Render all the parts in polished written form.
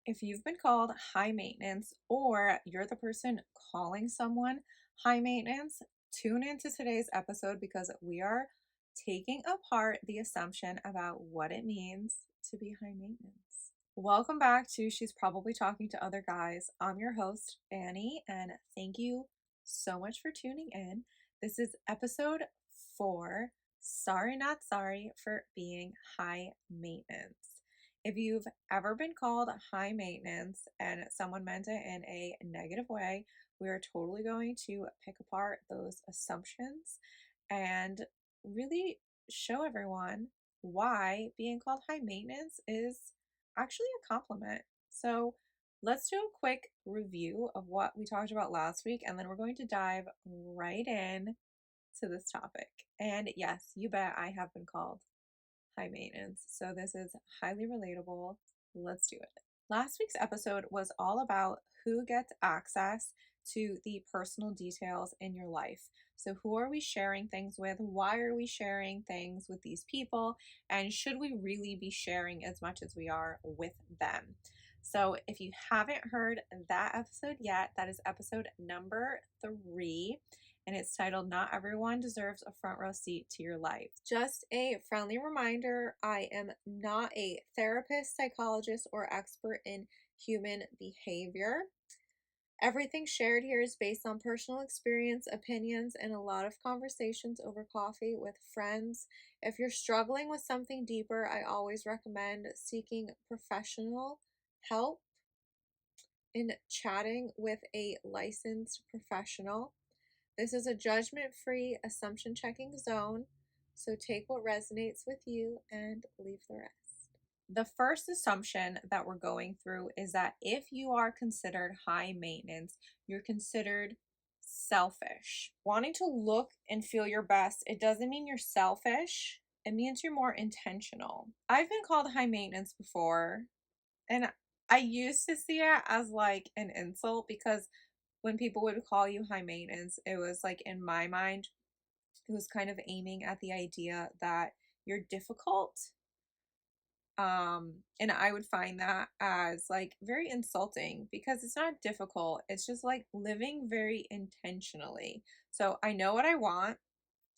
If you've been called high maintenance or you're the person calling someone high maintenance, tune into today's episode because we are taking apart the assumption about what it means to be high maintenance. Welcome back to She's Probably Talking to Other Guys. I'm your host, Annie, and thank you so much for tuning in. This is episode 4, Sorry Not Sorry for Being High Maintenance. If you've ever been called high maintenance and someone meant it in a negative way, we are totally going to pick apart those assumptions and really show everyone why being called high maintenance is actually a compliment. So, let's do a quick review of what we talked about last week, and then we're going to dive right in to this topic. And yes, you bet I have been called high maintenance. So this is highly relatable. Let's do it. Last week's episode was all about who gets access to the personal details in your life. So, who are we sharing things with? Why are we sharing things with these people? And should we really be sharing as much as we are with them? So, if you haven't heard that episode yet, that is episode number 3 and it's titled Not Everyone Deserves a Front Row Seat to Your Life. Just a friendly reminder, I am not a therapist, psychologist, or expert in human behavior. Everything shared here is based on personal experience, opinions, and a lot of conversations over coffee with friends. If you're struggling with something deeper, I always recommend seeking professional help in chatting with a licensed professional. This is a judgment-free, assumption-checking zone, so take what resonates with you and leave the rest. The first assumption that we're going through is that if you are considered high maintenance, you're considered selfish. Wanting to look and feel your best, it doesn't mean you're selfish. It means you're more intentional. I've been called high maintenance before, and I used to see it as like an insult because when people would call you high maintenance, it was like in my mind, it was kind of aiming at the idea that you're difficult. And I would find that as like very insulting because it's not difficult. It's just like living very intentionally. So I know what I want.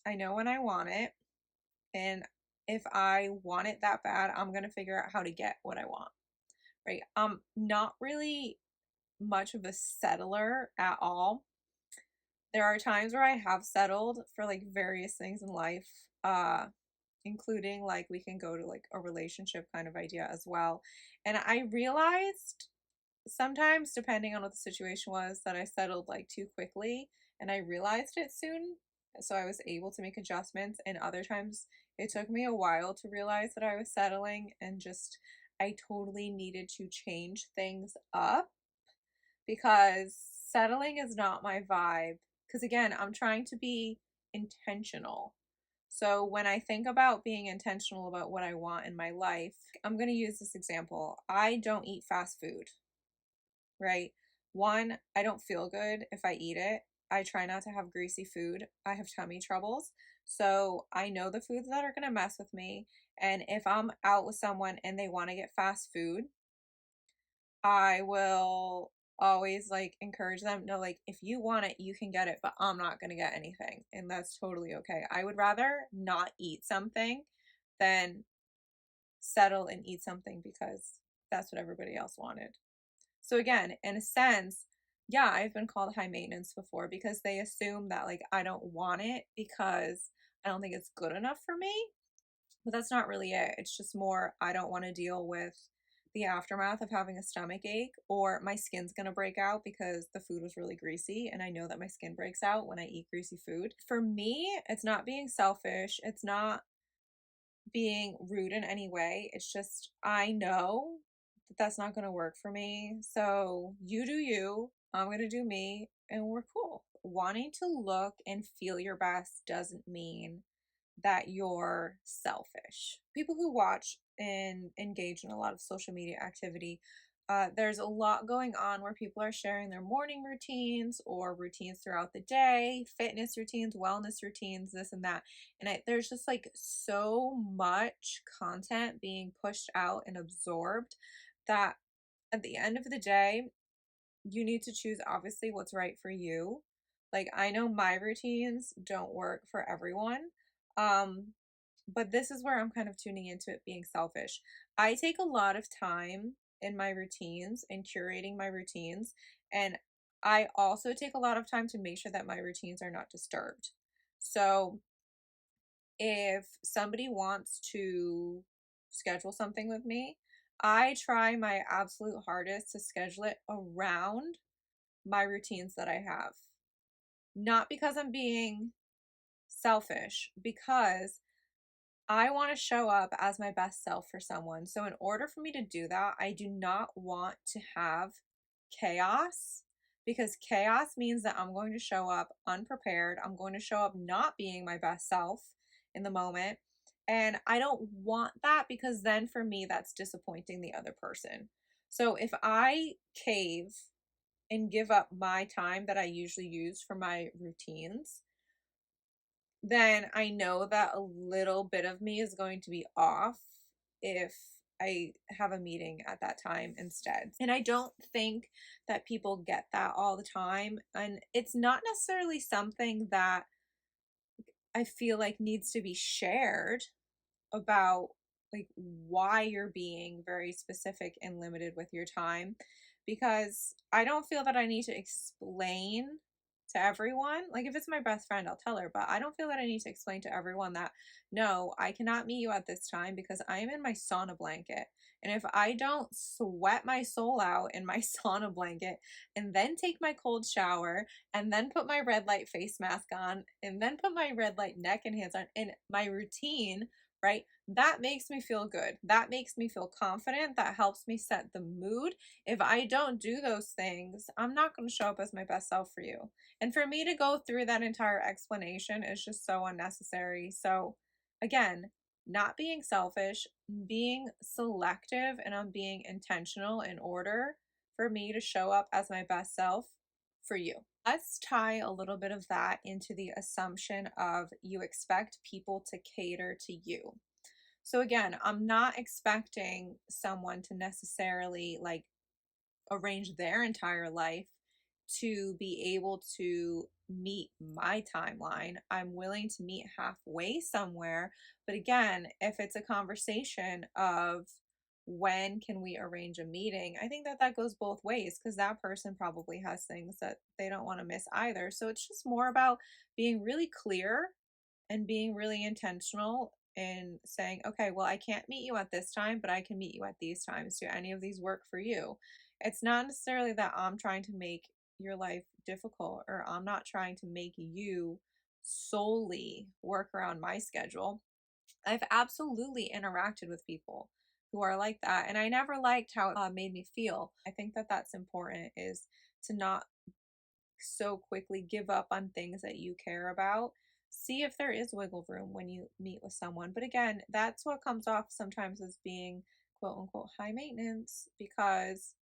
I know when I want it. And if I want it that bad, I'm going to figure out how to get what I want. Right. Not really much of a settler at all. There are times where I have settled for like various things in life, including like we can go to like a relationship kind of idea as well. And I realized sometimes, depending on what the situation was, that I settled like too quickly and I realized it soon. So I was able to make adjustments. And other times it took me a while to realize that I was settling and just I totally needed to change things up because settling is not my vibe. Because again, I'm trying to be intentional. So when I think about being intentional about what I want in my life, I'm going to use this example. I don't eat fast food, right? One, I don't feel good if I eat it. I try not to have greasy food. I have tummy troubles. So I know the foods that are going to mess with me. And if I'm out with someone and they want to get fast food, I will always like encourage them, no, like if you want it, you can get it, but I'm not going to get anything. And that's totally okay. I would rather not eat something than settle and eat something because that's what everybody else wanted. So again, in a sense, yeah, I've been called high maintenance before because they assume that like I don't want it because I don't think it's good enough for me. But that's not really it. It's just more I don't want to deal with the aftermath of having a stomach ache or my skin's going to break out because the food was really greasy and I know that my skin breaks out when I eat greasy food. For me, it's not being selfish. It's not being rude in any way. It's just I know that that's not going to work for me. So you do you, I'm going to do me, and we're cool. Wanting to look and feel your best doesn't mean that you're selfish. People who watch and engage in a lot of social media activity, there's a lot going on where people are sharing their morning routines or routines throughout the day, fitness routines, wellness routines, this and that. And there's just like so much content being pushed out and absorbed that At the end of the day, you need to choose obviously what's right for you. Like I know my routines don't work for everyone. Um but this is where I'm kind of tuning into it being selfish. I take a lot of time in my routines and curating my routines, and I also take a lot of time to make sure that my routines are not disturbed. So, if somebody wants to schedule something with me, I try my absolute hardest to schedule it around my routines that I have. Not because I'm being selfish, because I want to show up as my best self for someone. So, in order for me to do that, I do not want to have chaos, because chaos means that I'm going to show up unprepared. I'm going to show up not being my best self in the moment. And I don't want that, because then for me, that's disappointing the other person. So, if I cave and give up my time that I usually use for my routines, then I know that a little bit of me is going to be off if I have a meeting at that time instead. And I don't think that people get that all the time. And it's not necessarily something that I feel like needs to be shared about, like, why you're being very specific and limited with your time, because I don't feel that I need to explain to everyone. Like, if it's my best friend, I'll tell her, but I don't feel that I need to explain to everyone that no, I cannot meet you at this time because I am in my sauna blanket. And if I don't sweat my soul out in my sauna blanket and then take my cold shower and then put my red light face mask on and then put my red light neck and hands on in my routine, right? That makes me feel good. That makes me feel confident. That helps me set the mood. If I don't do those things, I'm not going to show up as my best self for you. And for me to go through that entire explanation is just so unnecessary. So, again, not being selfish, being selective, and I'm being intentional in order for me to show up as my best self for you. Let's tie a little bit of that into the assumption of you expect people to cater to you. So again, I'm not expecting someone to necessarily like arrange their entire life to be able to meet my timeline. I'm willing to meet halfway somewhere. But again, if it's a conversation of when can we arrange a meeting, I think that that goes both ways, because that person probably has things that they don't want to miss either. So it's just more about being really clear and being really intentional in saying, okay, well, I can't meet you at this time, but I can meet you at these times. Do any of these work for you? It's not necessarily that I'm trying to make your life difficult, or I'm not trying to make you solely work around my schedule. I've absolutely interacted with people who are like that, and I never liked how it made me feel. I think that that's important, is to not so quickly give up on things that you care about. See if there is wiggle room when you meet with someone. But again, that's what comes off sometimes as being quote unquote high maintenance, because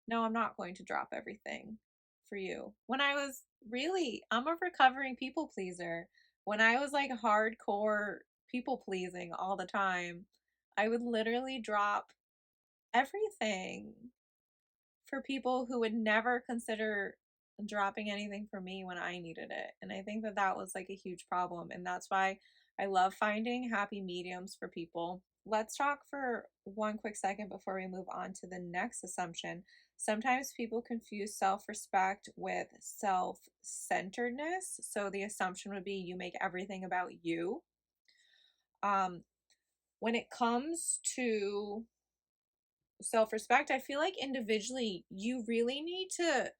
no, I'm not going to drop everything for you. When I was really, I'm a recovering people pleaser. When I was like hardcore people pleasing all the time, I would literally drop everything for people who would never consider dropping anything for me when I needed it. And I think that that was like a huge problem. And that's why I love finding happy mediums for people. Let's talk for one quick second before we move on to the next assumption. Sometimes people confuse self respect with self centeredness. So the assumption would be you make everything about you. Um, when it comes to self respect, I feel like individually, you really need to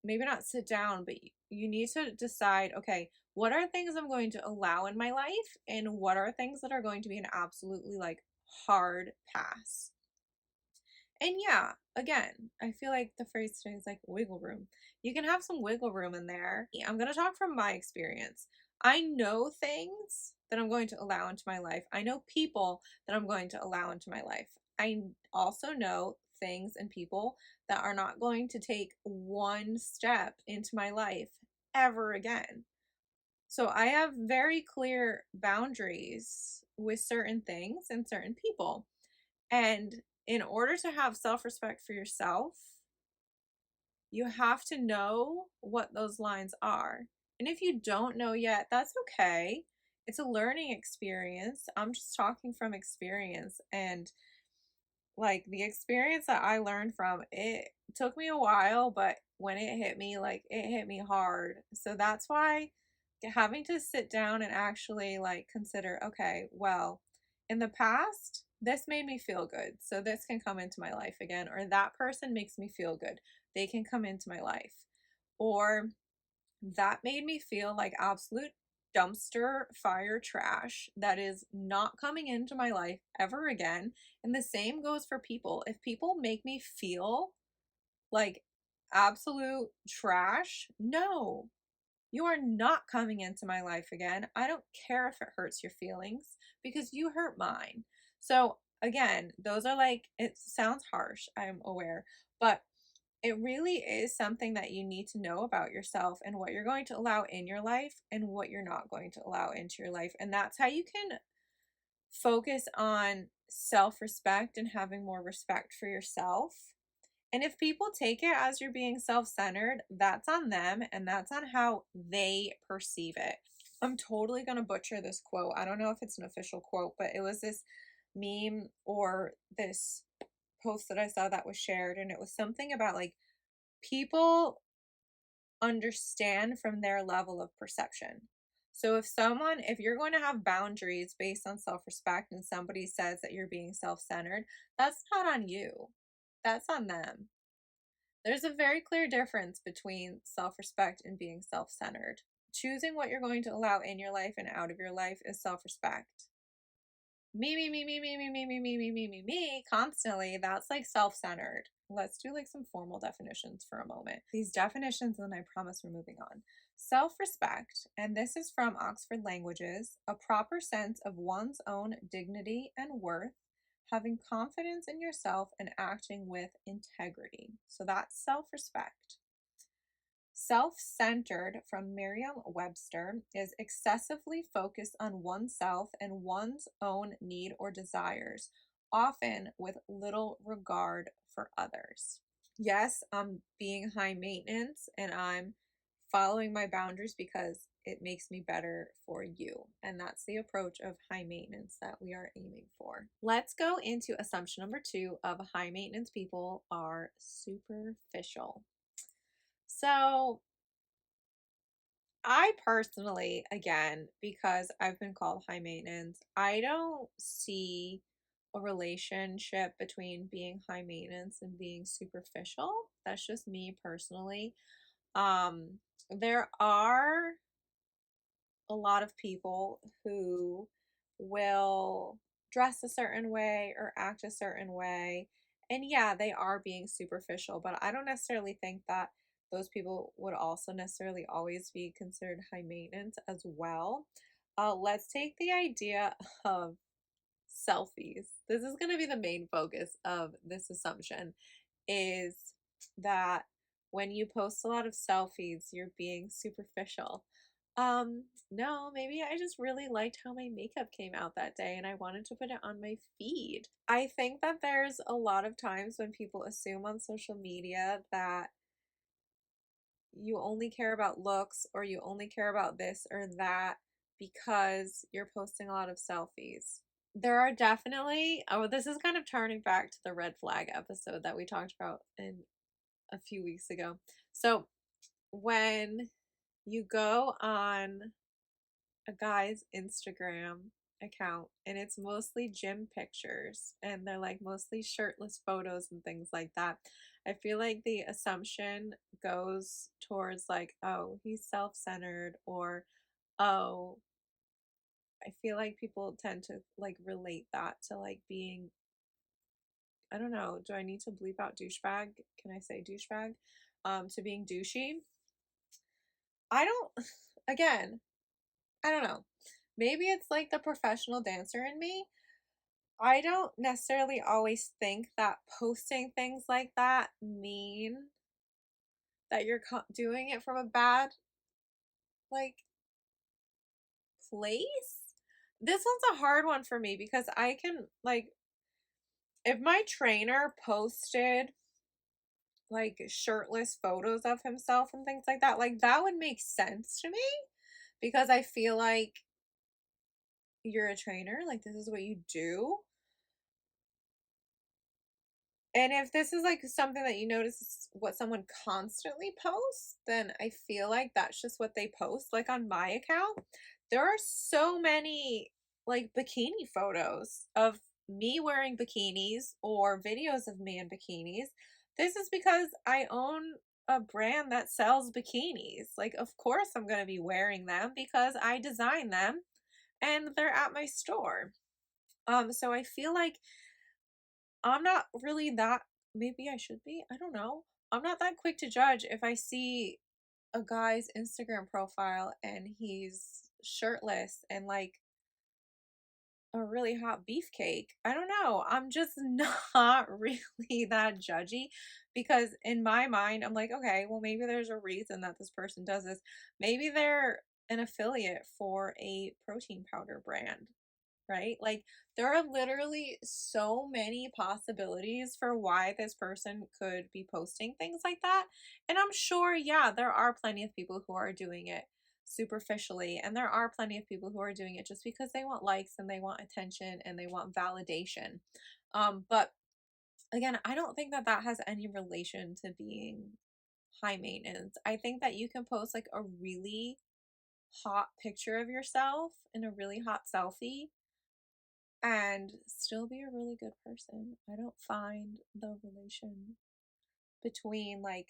maybe not sit down, but you need to decide, okay, what are things I'm going to allow in my life? And what are things that are going to be an absolutely like hard pass? And yeah, again, I feel like the phrase today is like wiggle room. You can have some wiggle room in there. I'm going to talk from my experience. I know things that I'm going to allow into my life. I know people that I'm going to allow into my life. I also know things and people that are not going to take one step into my life ever again. So I have very clear boundaries with certain things and certain people. And In order to have self-respect for yourself, you have to know what those lines are. And if you don't know yet, that's okay. It's a learning experience. I'm just talking from experience, and like the experience that I learned from it took me a while, but when it hit me, like it hit me hard. So that's why having to sit down and actually like consider, okay, well, in the past, this made me feel good. So this can come into my life again, or that person makes me feel good. They can come into my life. Or that made me feel like absolute dumpster fire trash that is not coming into my life ever again. And the same goes for people. If people make me feel like absolute trash, no, you are not coming into my life again. I don't care if it hurts your feelings because you hurt mine. So, again, those are like, it sounds harsh, I'm aware, but it really is something that you need to know about yourself and what you're going to allow in your life and what you're not going to allow into your life. And that's how you can focus on self respect and having more respect for yourself. And if people take it as you're being self centered, that's on them and that's on how they perceive it. I'm totally going to butcher this quote. I don't know if it's an official quote, but it was this meme or this post that I saw that was shared, and it was something about like people understand from their level of perception. So if you're going to have boundaries based on self-respect and somebody says that you're being self-centered, that's not on you. That's on them. There's a very clear difference between self-respect and being self-centered. Choosing what you're going to allow in your life and out of your life is self-respect. Me constantly, that's like self-centered. Let's do like some formal definitions for a moment. These definitions, and I promise we're moving on. Self-respect, and this is from Oxford Languages, a proper sense of one's own dignity and worth, having confidence in yourself and acting with integrity. So that's self-respect. Self-centered, from Merriam-Webster, is excessively focused on oneself and one's own need or desires, often with little regard for others. Yes, I'm being high maintenance and I'm following my boundaries because it makes me better for you. And that's the approach of high maintenance that we are aiming for. Let's go into assumption number 2 of high maintenance people are superficial. So, I personally, again, because I've been called high maintenance, I don't see a relationship between being high maintenance and being superficial. That's just me personally. There are a lot of people who will dress a certain way or act a certain way. And yeah, they are being superficial, but I don't necessarily think that those people would also necessarily always be considered high maintenance as well. Let's take the idea of selfies. This is going to be the main focus of this assumption, is that when you post a lot of selfies, you're being superficial. No, maybe I just really liked how my makeup came out that day and I wanted to put it on my feed. I think that there's a lot of times when people assume on social media that you only care about looks or you only care about this or that because you're posting a lot of selfies. There are definitely, oh, this is kind of turning back to the red flag episode that we talked about in a few weeks ago. So when you go on a guy's Instagram account and it's mostly gym pictures and they're like mostly shirtless photos and things like that, I feel like the assumption goes towards like, oh, he's self-centered, or oh, I feel like people tend to like relate that to like being, I don't know, do I need to bleep out douchebag? Can I say douchebag? To being douchey. I don't, again, I don't know. Maybe it's like the professional dancer in me. I don't necessarily always think that posting things like that mean that you're doing it from a bad, like, place. This one's a hard one for me because I can, like, if my trainer posted like shirtless photos of himself and things like that would make sense to me because I feel like you're a trainer, like this is what you do. And if this is like something that you notice is what someone constantly posts, then I feel like that's just what they post. Like on my account, there are so many like bikini photos of me wearing bikinis or videos of me in bikinis. This is because I own a brand that sells bikinis. Like, of course, I'm going to be wearing them because I design them and they're at my store. So I feel like I'm not really that, maybe I should be, I don't know. I'm not that quick to judge if I see a guy's Instagram profile and he's shirtless and like a really hot beefcake. I don't know. I'm just not really that judgy because in my mind, I'm like, okay, well, maybe there's a reason that this person does this. Maybe they're an affiliate for a protein powder brand, right? Like there are literally so many possibilities for why this person could be posting things like that. And I'm sure, yeah, there are plenty of people who are doing it superficially, and there are plenty of people who are doing it just because they want likes and they want attention and they want validation. But again, I don't think that that has any relation to being high maintenance. I think that you can post like a really hot picture of yourself in a really hot selfie and still be a really good person. I don't find the relation between like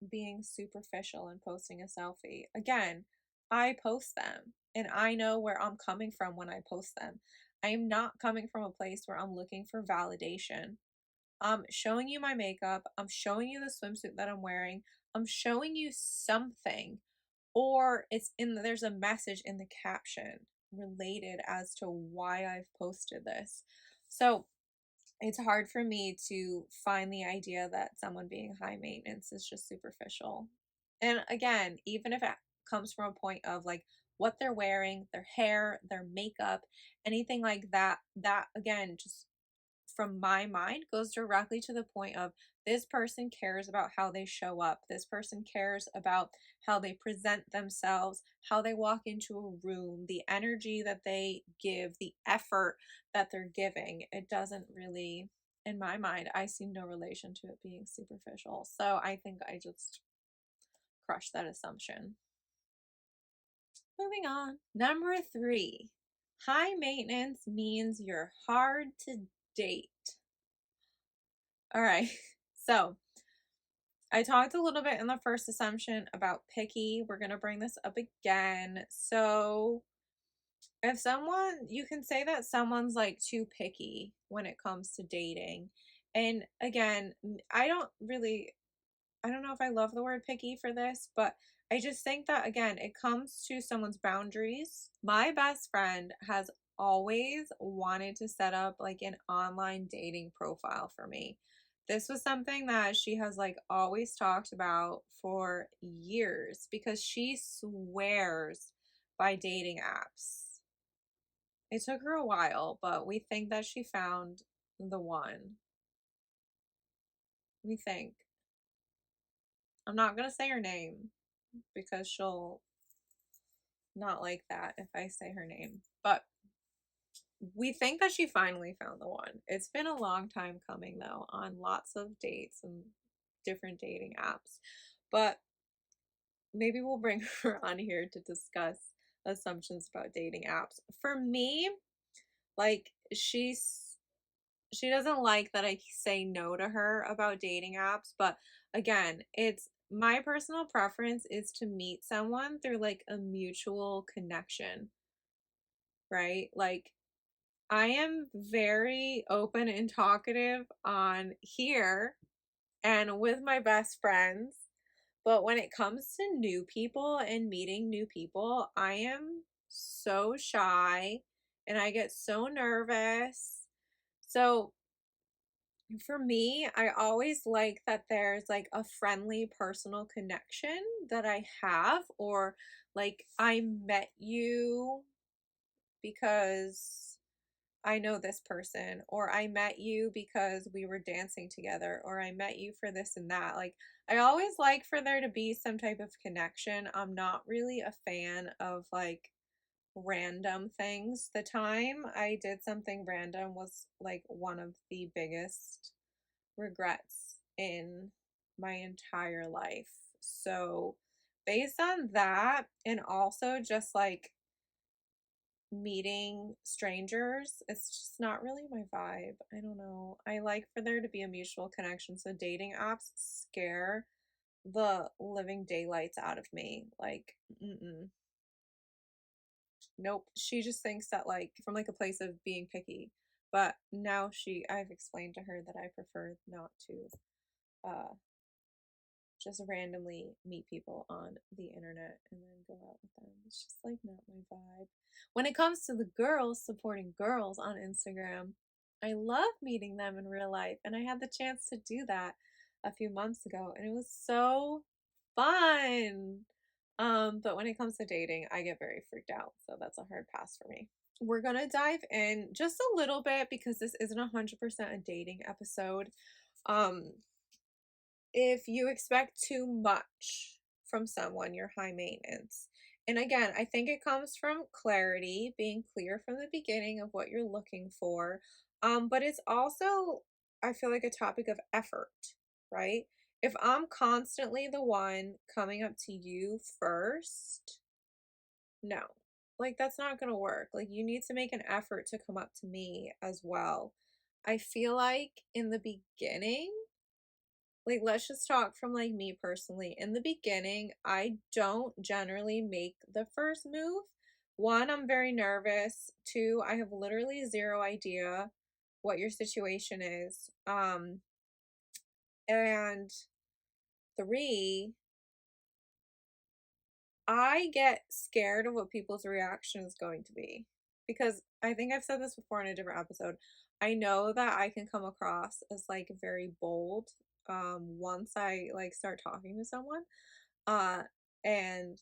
being superficial and posting a selfie. Again, I post them and I know where I'm coming from when I post them. I am not coming from a place where I'm looking for validation. I'm showing you my makeup, I'm showing you the swimsuit that I'm wearing, I'm showing you something, or there's a message in the caption related as to why I've posted this. So it's hard for me to find the idea that someone being high maintenance is just superficial. And again, even if it comes from a point of like what they're wearing, their hair, their makeup, anything like that, that again just from my mind goes directly to the point of this person cares about how they show up. This person cares about how they present themselves, how they walk into a room, the energy that they give, the effort that they're giving. It doesn't really, in my mind, I see no relation to it being superficial. So I think I just crushed that assumption. Moving on. Number 3. High maintenance means you're hard to date. All right. So I talked a little bit in the first assumption about picky. We're going to bring this up again. So if someone, you can say that someone's like too picky when it comes to dating. And again, I don't know if I love the word picky for this, but I just think that again, it comes to someone's boundaries. My best friend has always wanted to set up like an online dating profile for me. This was something that she has like always talked about for years because she swears by dating apps. It took her a while, but we think that she found the one. We think. I'm not going to say her name because she'll not like that if I say her name. But we think that she finally found the one. It's been a long time coming though, on lots of dates and different dating apps. But maybe we'll bring her on here to discuss assumptions about dating apps. For me, like she doesn't like that I say no to her about dating apps, but again, it's my personal preference is to meet someone through like a mutual connection, right? Like I am very open and talkative on here and with my best friends, but when it comes to new people and meeting new people, I am so shy and I get so nervous. So for me, I always like that there's like a friendly personal connection that I have, or like I met you because I know this person, or I met you because we were dancing together, or I met you for this and that. Like, I always like for there to be some type of connection. I'm not really a fan of like random things. The time I did something random was like one of the biggest regrets in my entire life. So, based on that, and also just like meeting strangers, it's just not really my vibe. I don't know. I like for there to be a mutual connection. So, dating apps scare the living daylights out of me. Like, mm-mm. Nope. She just thinks that like from like a place of being picky. But now I've explained to her that I prefer not to uh just randomly meet people on the internet and then go out with them. It's just like not my vibe. When it comes to the girls supporting girls on Instagram, I love meeting them in real life, and I had the chance to do that a few months ago, and it was so fun. But when it comes to dating, I get very freaked out, so that's a hard pass for me. We're gonna dive in just a little bit because this isn't 100% a dating episode. Um, if you expect too much from someone, you're high maintenance. And again, I think it comes from clarity, being clear from the beginning of what you're looking for. But it's also, I feel like, a topic of effort, right? If I'm constantly the one coming up to you first, no. Like, that's not gonna work. Like, you need to make an effort to come up to me as well. I feel like in the beginning, like, let's just talk from like me personally. In the beginning, I don't generally make the first move. One, I'm very nervous. Two, I have literally zero idea what your situation is. And three, I get scared of what people's reaction is going to be. Because I think I've said this before in a different episode. I know that I can come across as like very bold once I like start talking to someone. Uh and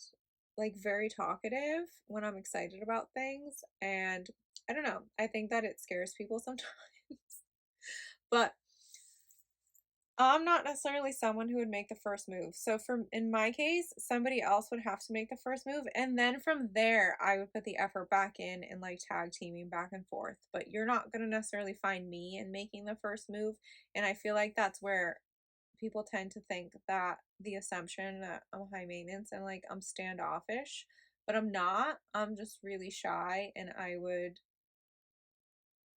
like very talkative when I'm excited about things, and I don't know. I think that it scares people sometimes. But I'm not necessarily someone who would make the first move. So for in my case, somebody else would have to make the first move, and then from there I would put the effort back in and like tag teaming back and forth. But you're not going to necessarily find me in making the first move, and I feel like that's where people tend to think that the assumption that I'm high maintenance and like I'm standoffish, but I'm not. I'm just really shy, and I would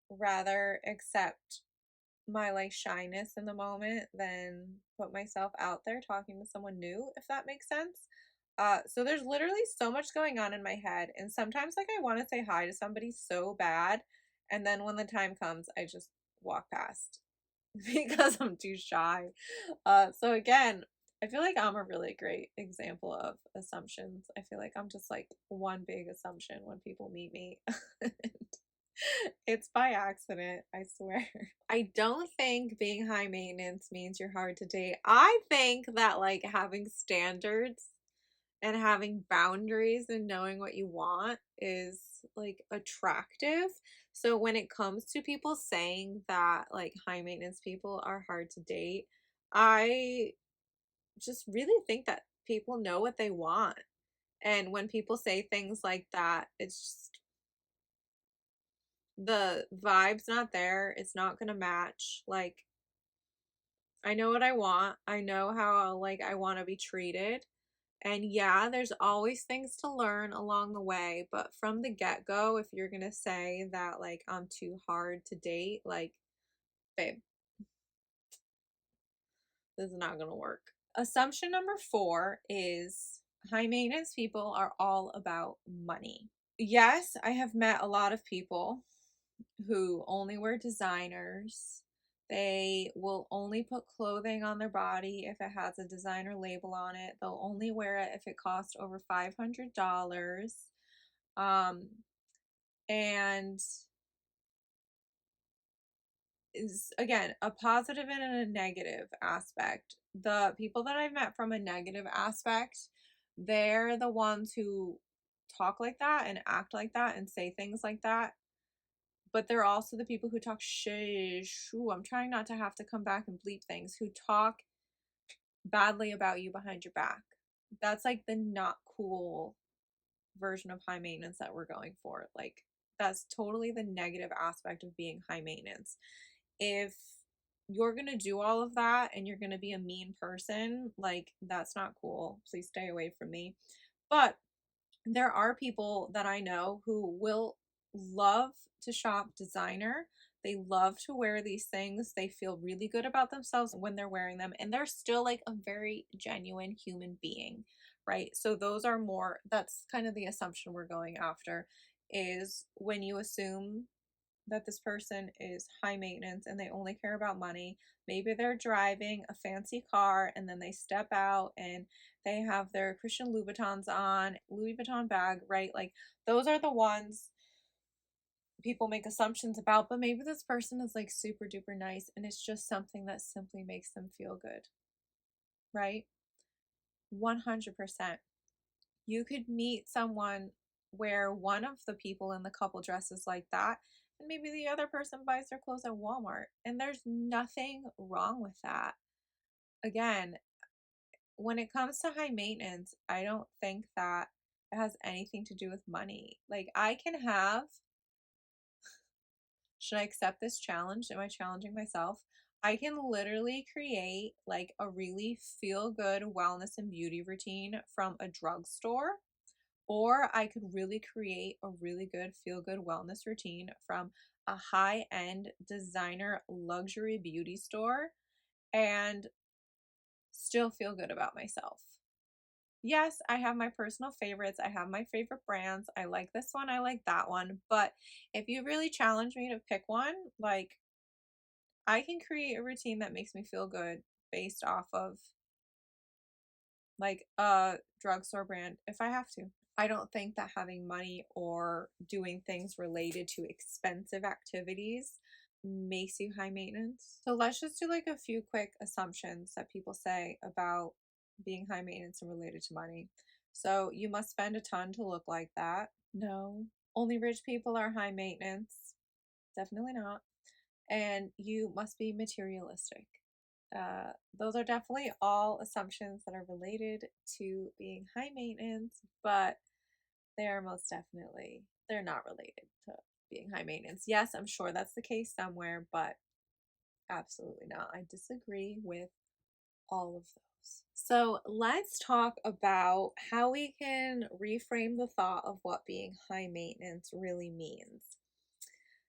rather accept my like shyness in the moment than put myself out there talking to someone new, if that makes sense. So there's literally so much going on in my head, and sometimes like I want to say hi to somebody so bad, and then when the time comes, I just walk past because I'm too shy. So again, I feel like I'm a really great example of assumptions. I feel like I'm just like one big assumption when people meet me. It's by accident, I swear. I don't think being high maintenance means you're hard to date. I think that like having standards and having boundaries and knowing what you want is like attractive. So when it comes to people saying that like high maintenance people are hard to date, I just really think that people know what they want. And when people say things like that, it's just the vibe's not there. It's not gonna match. Like, I know what I want. I know how like I want to be treated. And yeah, there's always things to learn along the way, but from the get-go, if you're gonna say that like I'm too hard to date, like, babe, this is not gonna work. Assumption number 4 is high maintenance people are all about money. Yes, I have met a lot of people who only wear designers. They will only put clothing on their body if it has a designer label on it. They'll only wear it if it costs over $500. Um, and is again a positive and a negative aspect. The people that I've met from a negative aspect, they're the ones who talk like that and act like that and say things like that But they're also the people who talk ooh, I'm trying not to have to come back and bleep things, who talk badly about you behind your back. That's like the not cool version of high maintenance that we're going for. Like, that's totally the negative aspect of being high maintenance. If you're going to do all of that and you're going to be a mean person, like, that's not cool. Please stay away from me. But there are people that I know who will love to shop designer. They love to wear these things. They feel really good about themselves when they're wearing them, and they're still like a very genuine human being, right? So those are more, that's kind of the assumption we're going after, is when you assume that this person is high maintenance and they only care about money. Maybe they're driving a fancy car and then they step out and they have their Christian Louboutins on, Louis Vuitton bag, right? Like, those are the ones people make assumptions about, but maybe this person is like super duper nice and it's just something that simply makes them feel good, right? 100%. You could meet someone where one of the people in the couple dresses like that, and maybe the other person buys their clothes at Walmart, and there's nothing wrong with that. Again, when it comes to high maintenance, I don't think that it has anything to do with money. Like, I can have, should I accept this challenge? Am I challenging myself? I can literally create like a really feel good wellness and beauty routine from a drugstore, or I could really create a really good feel good wellness routine from a high end designer luxury beauty store and still feel good about myself. Yes, I have my personal favorites. I have my favorite brands. I like this one. I like that one. But if you really challenge me to pick one, like, I can create a routine that makes me feel good based off of like a drugstore brand if I have to. I don't think that having money or doing things related to expensive activities makes you high maintenance. So let's just do like a few quick assumptions that people say about being high maintenance and related to money. So you must spend a ton to look like that. No. Only rich people are high maintenance. Definitely not. And you must be materialistic. Those are definitely all assumptions that are related to being high maintenance, but they are most definitely, they're not related to being high maintenance. Yes, I'm sure that's the case somewhere, but absolutely not. I disagree with all of those. So let's talk about how we can reframe the thought of what being high maintenance really means.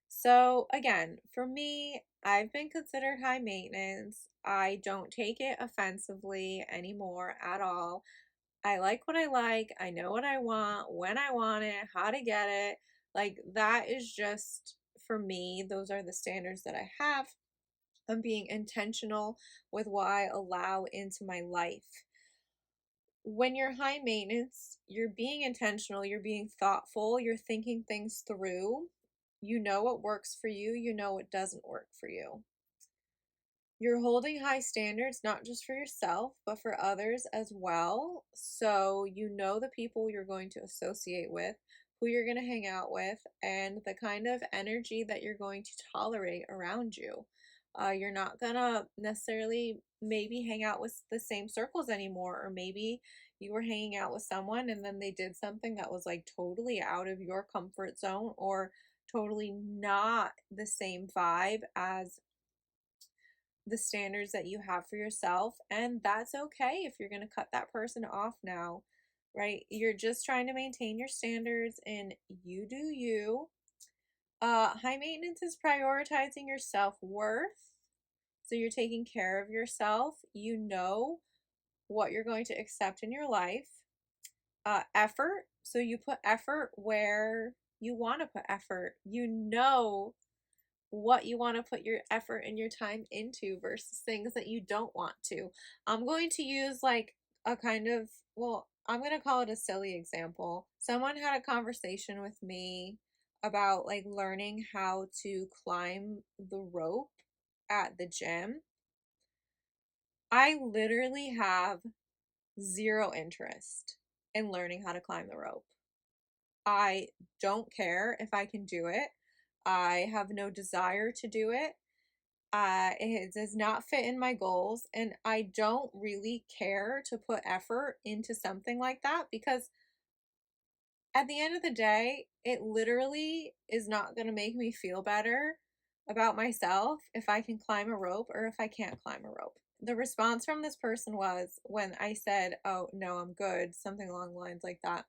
So again, for me, I've been considered high maintenance. I don't take it offensively anymore at all. I like what I like. I know what I want, when I want it, how to get it. Like, that is just, for me, those are the standards that I have. I'm being intentional with what I allow into my life. When you're high maintenance, you're being intentional, you're being thoughtful, you're thinking things through. You know what works for you know what doesn't work for you. You're holding high standards, not just for yourself, but for others as well. So you know the people you're going to associate with, who you're going to hang out with, and the kind of energy that you're going to tolerate around you. You're not going to necessarily maybe hang out with the same circles anymore, or maybe you were hanging out with someone and then they did something that was like totally out of your comfort zone, or totally not the same vibe as the standards that you have for yourself. And that's okay if you're going to cut that person off now, right? You're just trying to maintain your standards and you do you. High maintenance is prioritizing your self-worth. So you're taking care of yourself. You know what you're going to accept in your life. Effort. So you put effort where you want to put effort. You know what you want to put your effort and your time into versus things that you don't want to. I'm going to use like a kind of, well, I'm going to call it a silly example. Someone had a conversation with me about like learning how to climb the rope at the gym. I literally have zero interest in learning how to climb the rope. I don't care if I can do it. I have no desire to do it. It does not fit in my goals, and I don't really care to put effort into something like that because at the end of the day, it literally is not going to make me feel better about myself if I can climb a rope or if I can't climb a rope. The response from this person was when I said, "Oh, no, I'm good," something along the lines like that.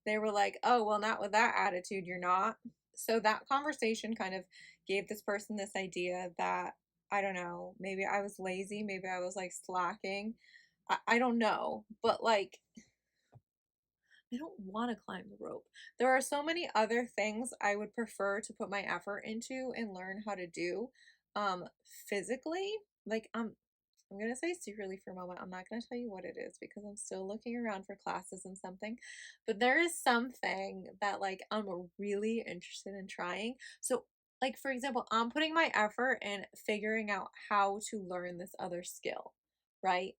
They were like, "Oh, well, not with that attitude, you're not." So that conversation kind of gave this person this idea that I don't know, maybe I was lazy, maybe I was like slacking. I don't know, but like I don't want to climb the rope. There are so many other things I would prefer to put my effort into and learn how to do um physically. Like I'm gonna say secretly for a moment. I'm not gonna tell you what it is because I'm still looking around for classes and something. But there is something that like I'm really interested in trying. So like for example, I'm putting my effort in figuring out how to learn this other skill, right?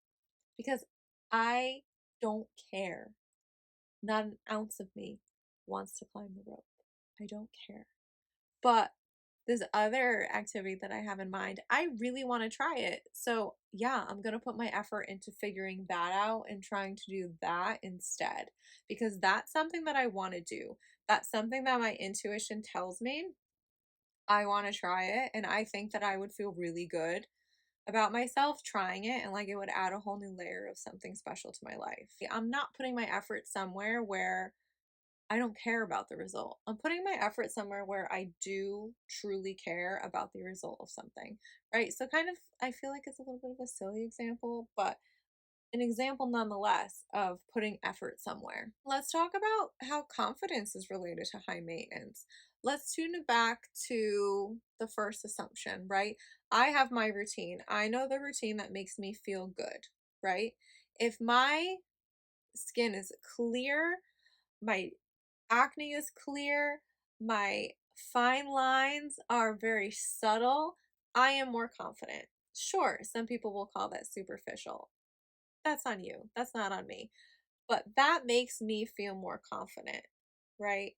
Because I don't care. Not an ounce of me wants to climb the rope. I don't care. But this other activity that I have in mind, I really want to try it. So, yeah, I'm going to put my effort into figuring that out and trying to do that instead because that's something that I want to do. That's something that my intuition tells me I want to try it. And I think that I would feel really good about myself trying it and like it would add a whole new layer of something special to my life. I'm not putting my effort somewhere where I don't care about the result. I'm putting my effort somewhere where I do truly care about the result of something, right? So, kind of, I feel like it's a little bit of a silly example, but an example nonetheless of putting effort somewhere. Let's talk about how confidence is related to high maintenance. Let's tune it back to the first assumption, right? I have my routine. I know the routine that makes me feel good, right? If my skin is clear, my acne is clear, my fine lines are very subtle, I am more confident. Sure, some people will call that superficial. That's on you. That's not on me. But that makes me feel more confident, right?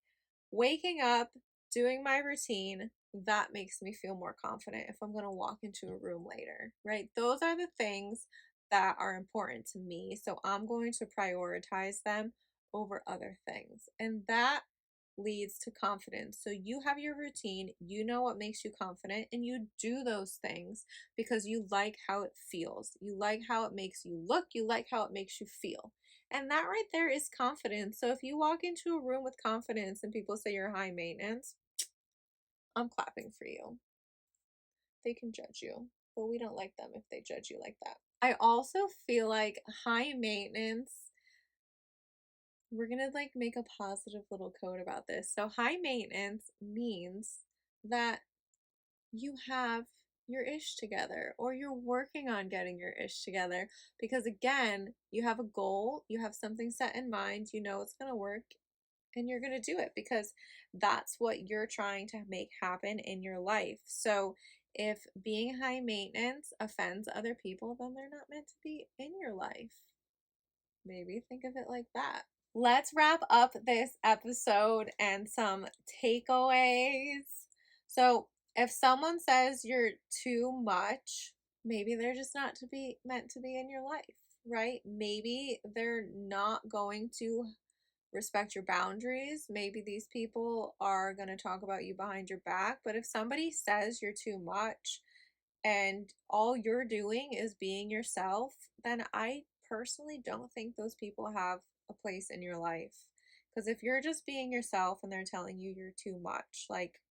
Waking up, doing my routine, that makes me feel more confident if I'm going to walk into a room later, right? Those are the things that are important to me. So I'm going to prioritize them over other things. And that leads to confidence. So you have your routine, you know what makes you confident, and you do those things because you like how it feels. You like how it makes you look, you like how it makes you feel. And that right there is confidence. So if you walk into a room with confidence and people say you're high maintenance, I'm clapping for you. They can judge you, but we don't like them if they judge you like that. I also feel like high maintenance, we're gonna like make a positive little code about this. So high maintenance means that you have your ish together or you're working on getting your ish together because again, you have a goal, you have something set in mind, you know it's gonna work and you're gonna do it because that's what you're trying to make happen in your life. So if being high maintenance offends other people, then they're not meant to be in your life. Maybe think of it like that. Let's wrap up this episode and some takeaways. So, if someone says you're too much, maybe they're just not to be meant to be in your life, right? Maybe they're not going to respect your boundaries. Maybe these people are going to talk about you behind your back, but if somebody says you're too much, and all you're doing is being yourself, then I personally don't think those people have a place in your life. Because if you're just being yourself and they're telling you you're too much, like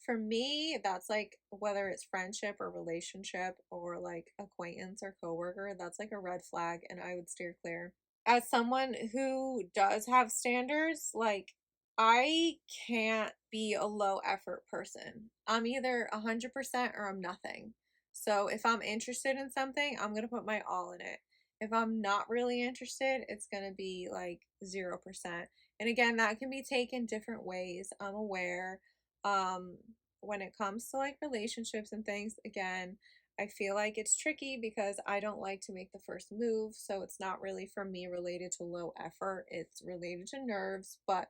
for me, that's like whether it's friendship or relationship or like acquaintance or coworker, that's like a red flag and I would steer clear. As someone who does have standards, like I can't be a low effort person. I'm either 100% or I'm nothing. So if I'm interested in something, I'm going to put my all in it. If I'm not really interested, it's going to be like 0%. And again, that can be taken different ways. I'm aware. Um, when it comes to like relationships and things, again, I feel like it's tricky because I don't like to make the first move. So it's not really for me related to low effort. It's related to nerves. But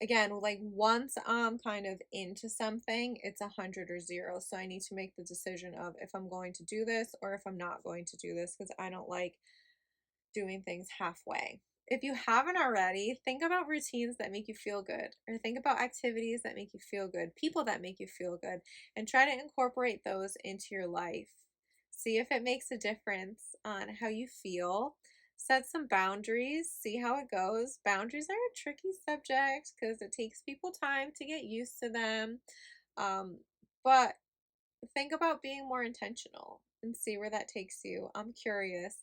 again, like once I'm kind of into something, it's 100 or 0. So I need to make the decision of if I'm going to do this or if I'm not going to do this, because I don't like doing things halfway. If you haven't already, think about routines that make you feel good, or think about activities that make you feel good, people that make you feel good, and try to incorporate those into your life. See if it makes a difference on how you feel. Set some boundaries, see how it goes. Boundaries are a tricky subject because it takes people time to get used to them. Um, but think about being more intentional and see where that takes you. I'm curious.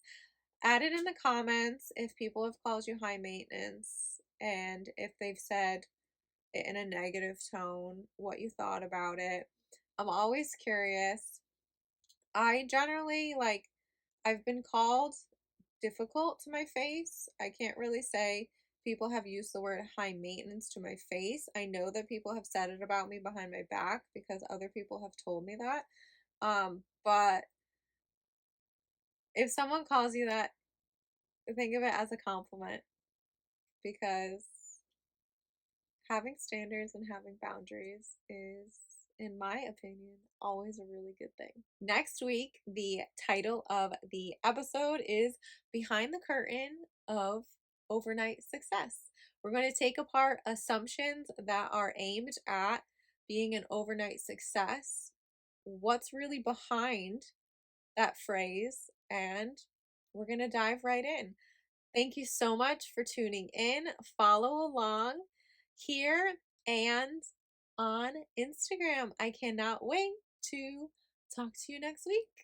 Add it in the comments if people have called you high maintenance and if they've said it in a negative tone, what you thought about it. I'm always curious. I generally like, I've been called difficult to my face. I can't really say people have used the word high maintenance to my face. I know that people have said it about me behind my back because other people have told me that. But if someone calls you that, think of it as a compliment because having standards and having boundaries is, in my opinion, always a really good thing. Next week, the title of the episode is Behind the Curtain of Overnight Success. We're going to take apart assumptions that are aimed at being an overnight success, what's really behind that phrase, and we're going to dive right in. Thank you so much for tuning in. Follow along here and on Instagram. I cannot wait to talk to you next week.